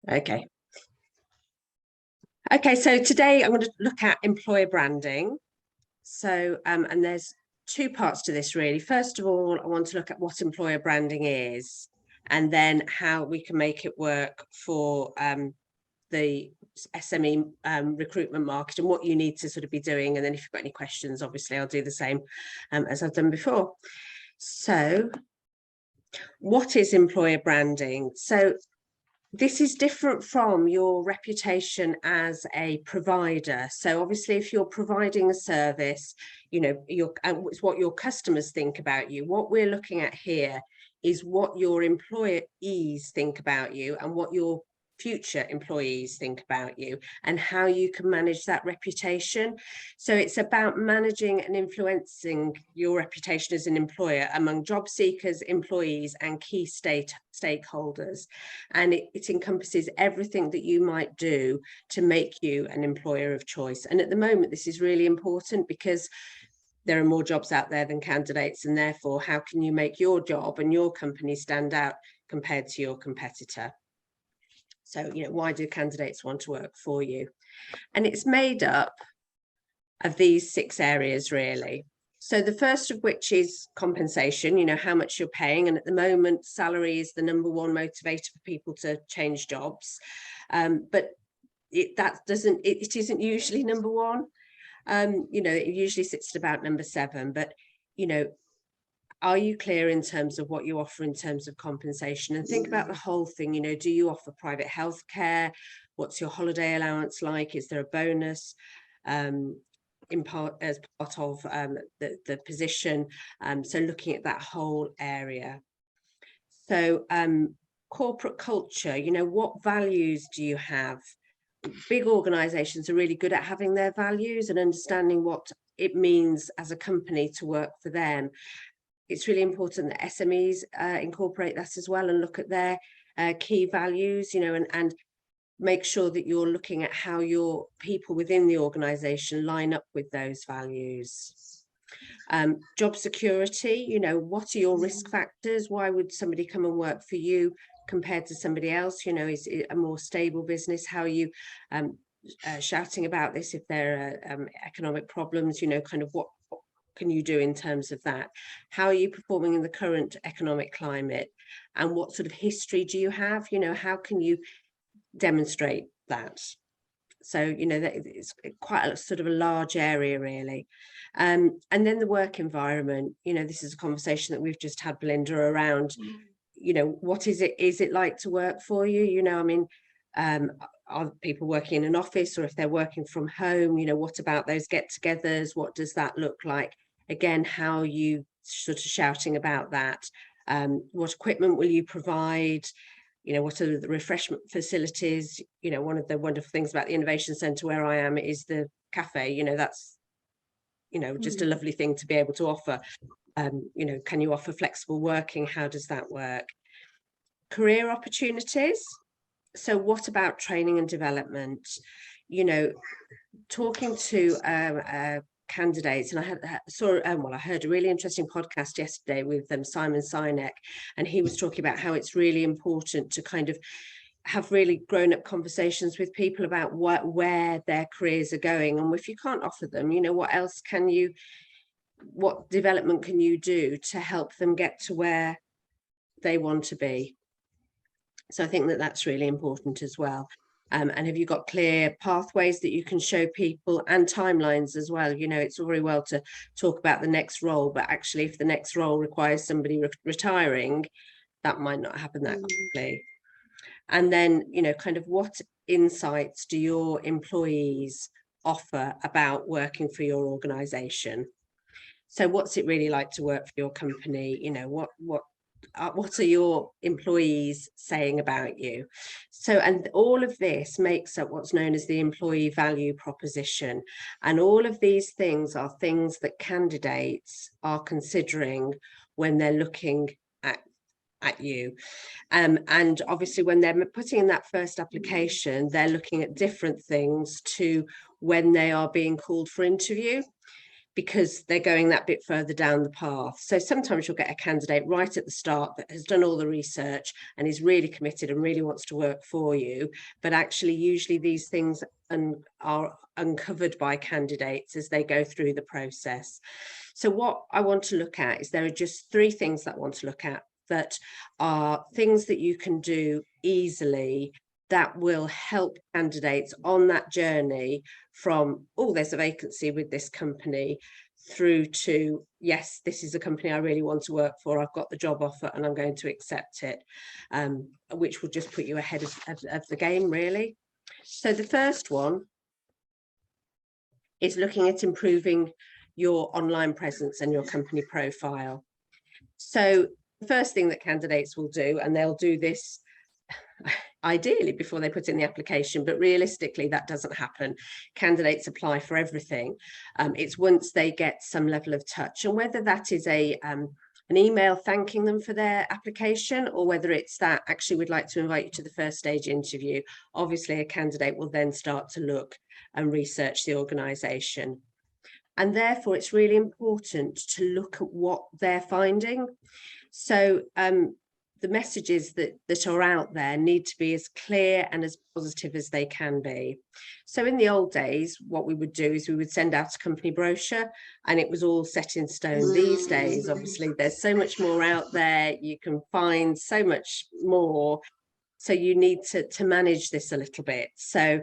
Right. Okay, so today I'm going to look at employer branding. So, and there's two parts to this really. First of all, I want to look at what employer branding is, and then how we can make it work for the SME recruitment market and what you need to sort of be doing. And then if you've got any questions, obviously I'll do the same as I've done before. So what is employer branding? So this is different from your reputation as a provider. So obviously, if you're providing a service, you know, it's what your customers think about you. What we're looking at here is what your employees think about you and what your future employees think about you and how you can manage that reputation. So it's about managing and influencing your reputation as an employer among job seekers, employees, and key stakeholders. And it encompasses everything that you might do to make you an employer of choice. And at the moment, this is really important because there are more jobs out there than candidates, and therefore, how can you make your job and your company stand out compared to your competitor? So, you know, why do candidates want to work for you? And it's made up of these 6 areas, really. So the first of which is compensation, you know, how much you're paying. And at the moment, salary is the number one motivator for people to change jobs. But it isn't usually number one. You know, it usually sits at about number 7. But, you know, are you clear in terms of what you offer in terms of compensation? And think about the whole thing. You know, do you offer private healthcare? What's your holiday allowance like? Is there a bonus in part as part of the position? So looking at that whole area. So corporate culture, you know, what values do you have? Big organizations are really good at having their values and understanding what it means as a company to work for them. It's really important that SMEs incorporate that as well and look at their key values, you know, and make sure that you're looking at how your people within the organization line up with those values. Job security, you know, what are your risk factors? Why would somebody come and work for you compared to somebody else? You know, is it a more stable business? How are you shouting about this if there are economic problems? You know, kind of what can you do in terms of that? How are you performing in the current economic climate? And what sort of history do you have? You know, how can you demonstrate that? So, you know, that it's quite a sort of a large area, really. And then the work environment, you know, this is a conversation that we've just had, Belinda, around, you know, what is it like to work for you? You know, I mean, are people working in an office, or if they're working from home, you know, what about those get-togethers? What does that look like? Again, how are you sort of shouting about that? What equipment will you provide? You know, what are the refreshment facilities? You know, one of the wonderful things about the Innovation Centre where I am is the cafe. You know, that's, you know, just a lovely thing to be able to offer. You know, can you offer flexible working? How does that work? Career opportunities. So what about training and development? You know, talking to candidates, and I heard a really interesting podcast yesterday with Simon Sinek, and he was talking about how it's really important to kind of have really grown-up conversations with people about where their careers are going, and if you can't offer them, you know, what development can you do to help them get to where they want to be? So I think that that's really important as well. And have you got clear pathways that you can show people, and timelines as well? You know, it's all very well to talk about the next role, but actually if the next role requires somebody retiring, that might not happen that quickly. And then, you know, kind of what insights do your employees offer about working for your organization? So what's it really like to work for your company? You know, what are your employees saying about you? So, and all of this makes up what's known as the employee value proposition. And all of these things are things that candidates are considering when they're looking at you. And obviously when they're putting in that first application, they're looking at different things to when they are being called for interview. because they're going that bit further down the path. So sometimes you'll get a candidate right at the start that has done all the research and is really committed and really wants to work for you. But actually, usually these things are uncovered by candidates as they go through the process. So what I want to look at is there are just 3 things that I want to look at that are things that you can do easily that will help candidates on that journey from, oh, there's a vacancy with this company, through to, yes, this is a company I really want to work for, I've got the job offer and I'm going to accept it, which will just put you ahead of the game, really. So the first one is looking at improving your online presence and your company profile. So the first thing that candidates will do, and they'll do this ideally before they put in the application, but realistically that doesn't happen. Candidates apply for everything. It's once they get some level of touch, and whether that is an email thanking them for their application, or whether it's that actually we'd like to invite you to the first stage interview, obviously a candidate will then start to look and research the organisation. And therefore it's really important to look at what they're finding. So the messages that are out there need to be as clear and as positive as they can be. So in the old days, what we would do is we would send out a company brochure and it was all set in stone. These days, obviously, there's so much more out there. You can find so much more. So you need to manage this a little bit. So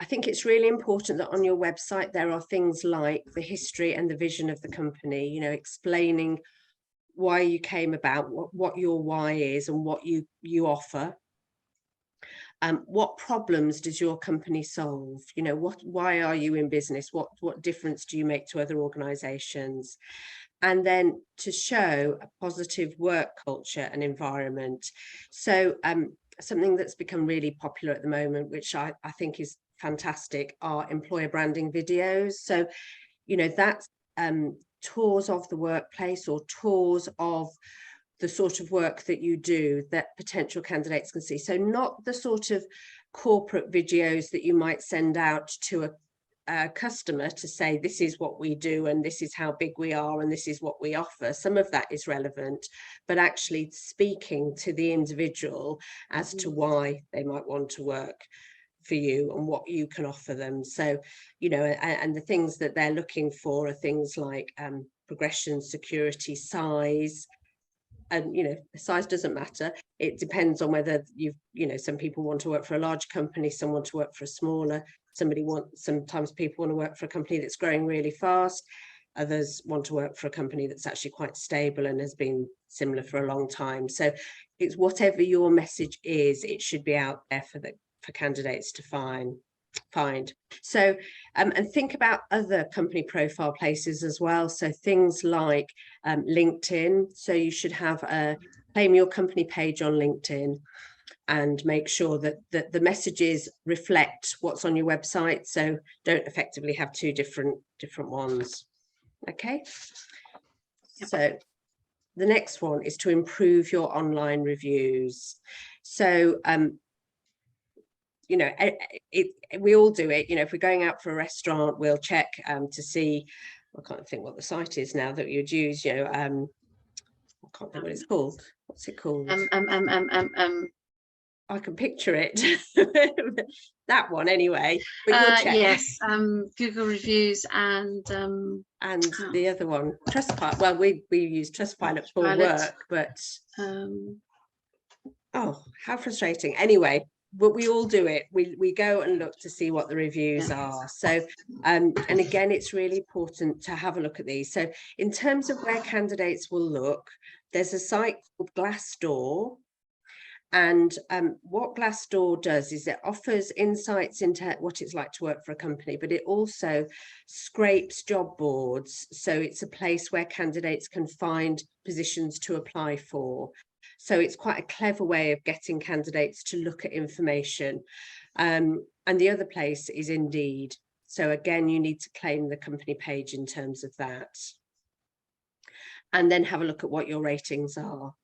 I think it's really important that on your website, there are things like the history and the vision of the company, you know, explaining why you came about, what your why is and what you offer. What problems does your company solve? You know, why are you in business? What difference do you make to other organizations? And then to show a positive work culture and environment. So something that's become really popular at the moment, which I think is fantastic, are employer branding videos. So, you know, that's tours of the workplace or tours of the sort of work that you do that potential candidates can see. So not the sort of corporate videos that you might send out to a customer to say, this is what we do and this is how big we are and this is what we offer. Some of that is relevant, but actually speaking to the individual as to why they might want to work for you and what you can offer them. So, you know, and the things that they're looking for are things like progression, security, size. And, you know, size doesn't matter. It depends on whether you know, some people want to work for a large company, some want to work for a smaller, sometimes people want to work for a company that's growing really fast. Others want to work for a company that's actually quite stable and has been similar for a long time. So it's whatever your message is, it should be out there for candidates to find. So and think about other company profile places as well. So things like LinkedIn. So you should have a claim your company page on LinkedIn and make sure that the messages reflect what's on your website. So don't effectively have 2 different ones. Okay. Yep. So the next one is to improve your online reviews. So you know, we all do it. You know, if we're going out for a restaurant, we'll check to see, I can't think what the site is now that you'd use, you know, I can't think what it's called. What's it called? I can picture it. That one anyway. But you'll check. Yes, Google reviews and the other one, Trustpilot. Well, we use Trustpilot for work, but oh, how frustrating. Anyway, but we all do it. We go and look to see what the reviews are. So and again, it's really important to have a look at these. So in terms of where candidates will look, there's a site called Glassdoor. And what Glassdoor does is it offers insights into what it's like to work for a company, but it also scrapes job boards. So it's a place where candidates can find positions to apply for. So it's quite a clever way of getting candidates to look at information. And the other place is Indeed. So again, you need to claim the company page in terms of that. And then have a look at what your ratings are.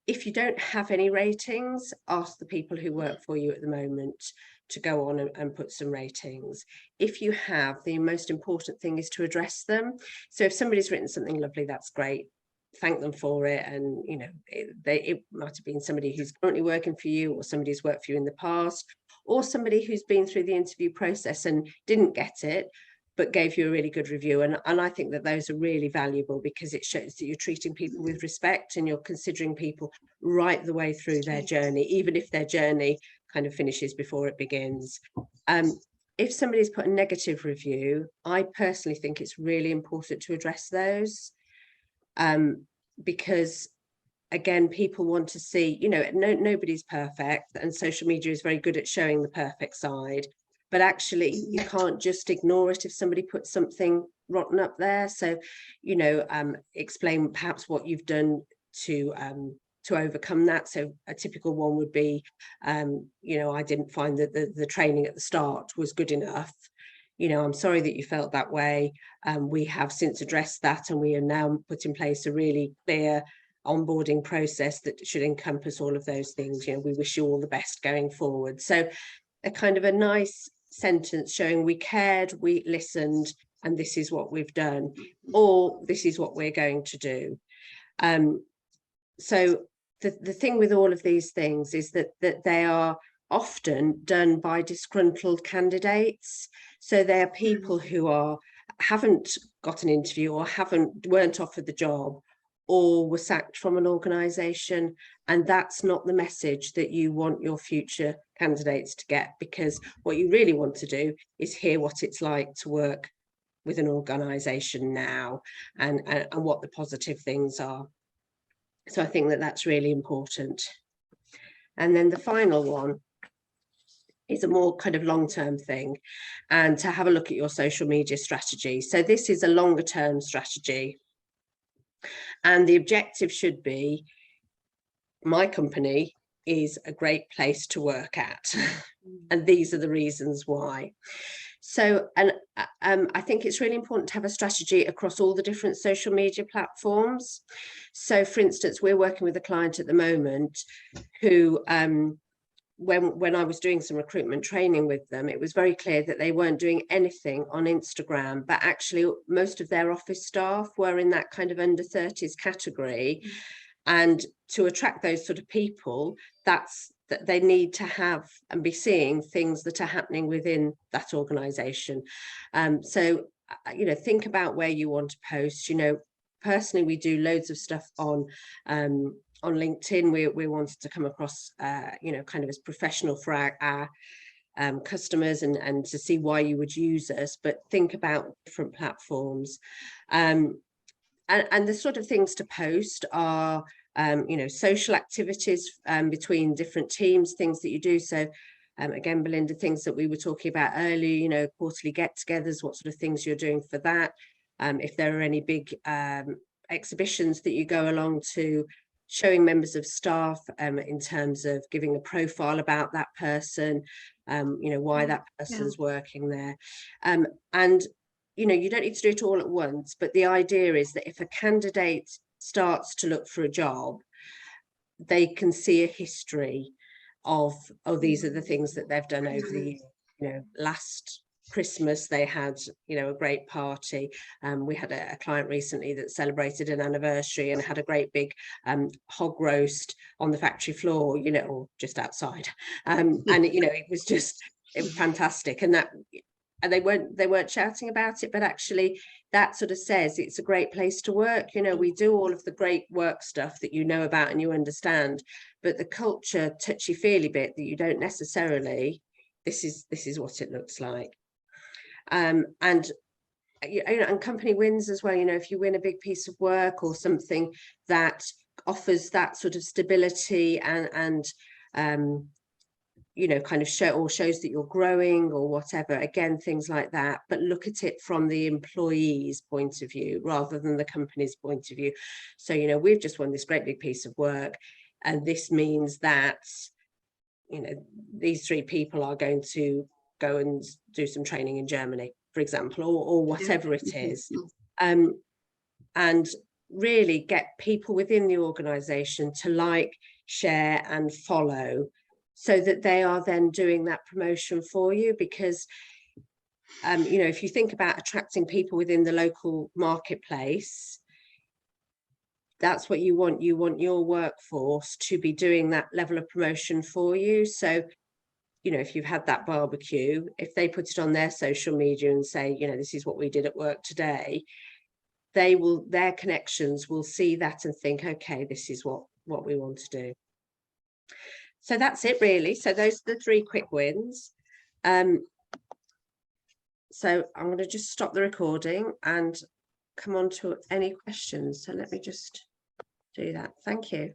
If you don't have any ratings, ask the people who work for you at the moment. to go on and put some ratings. If you have, the most important thing is to address them. So if somebody's written something lovely, that's great. Thank them for it. And, you know, it might have been somebody who's currently working for you, or somebody who's worked for you in the past, or somebody who's been through the interview process and didn't get it, but gave you a really good review. And I think that those are really valuable, because it shows that you're treating people with respect and you're considering people right the way through their journey, even if their journey kind of finishes before it begins. If somebody's put a negative review, I personally think it's really important to address those, because again, people want to see, you know, nobody's perfect, and social media is very good at showing the perfect side, but actually you can't just ignore it if somebody puts something rotten up there. So, you know, explain perhaps what you've done to overcome that. So a typical one would be, you know, I didn't find that the training at the start was good enough. You know, I'm sorry that you felt that way. We have since addressed that, and we have now put in place a really clear onboarding process that should encompass all of those things. You know, we wish you all the best going forward. So a kind of a nice sentence showing we cared, we listened, and this is what we've done, or this is what we're going to do. So the thing with all of these things is that they are often done by disgruntled candidates. So they're people who haven't got an interview, or weren't offered the job, or were sacked from an organisation, and that's not the message that you want your future candidates to get, because what you really want to do is hear what it's like to work with an organisation now, and what the positive things are. So I think that that's really important. And then the final one is a more kind of long-term thing, and to have a look at your social media strategy. So this is a longer term strategy, and the objective should be, my company is a great place to work at, and these are the reasons why. So, and I think it's really important to have a strategy across all the different social media platforms. So for instance, we're working with a client at the moment who, when I was doing some recruitment training with them, it was very clear that they weren't doing anything on Instagram, but actually most of their office staff were in that kind of under 30s category. And to attract those sort of people, that they need to have and be seeing things that are happening within that organization. So, you know, think about where you want to post. You know, personally, we do loads of stuff on LinkedIn. We wanted to come across, you know, kind of as professional for our customers, and to see why you would use us, but think about different platforms. And the sort of things to post are, you know, social activities between different teams, things that you do. So again, Belinda, things that we were talking about earlier, you know, quarterly get-togethers, what sort of things you're doing for that. If there are any big exhibitions that you go along to, showing members of staff in terms of giving a profile about that person, you know, why that person's working there. And you know, you don't need to do it all at once, but the idea is that if a candidate starts to look for a job, they can see a history of, oh, these are the things that they've done over the year. You know, last Christmas they had, you know, a great party. We had a client recently that celebrated an anniversary and had a great big hog roast on the factory floor, you know, or just outside. And you know, it was fantastic. And they weren't shouting about it, but actually that sort of says it's a great place to work. You know, we do all of the great work stuff that you know about and you understand, but the culture touchy-feely bit that you don't necessarily, this is what it looks like. And you know, and company wins as well. You know, if you win a big piece of work or something that offers that sort of stability and you know, kind of shows that you're growing or whatever, again, things like that, but look at it from the employee's point of view rather than the company's point of view. So, you know, we've just won this great big piece of work, and this means that, you know, these 3 people are going to go and do some training in Germany, for example, or whatever it is. And really get people within the organization to like, share and follow so that they are then doing that promotion for you. Because you know, if you think about attracting people within the local marketplace, that's what you want. You want your workforce to be doing that level of promotion for you. So, you know, if you've had that barbecue, if they put it on their social media and say, you know, this is what we did at work today, their connections will see that and think, okay, this is what we want to do. So that's it really. So those are the 3 quick wins. So I'm going to just stop the recording and come on to any questions. So let me just do that. Thank you.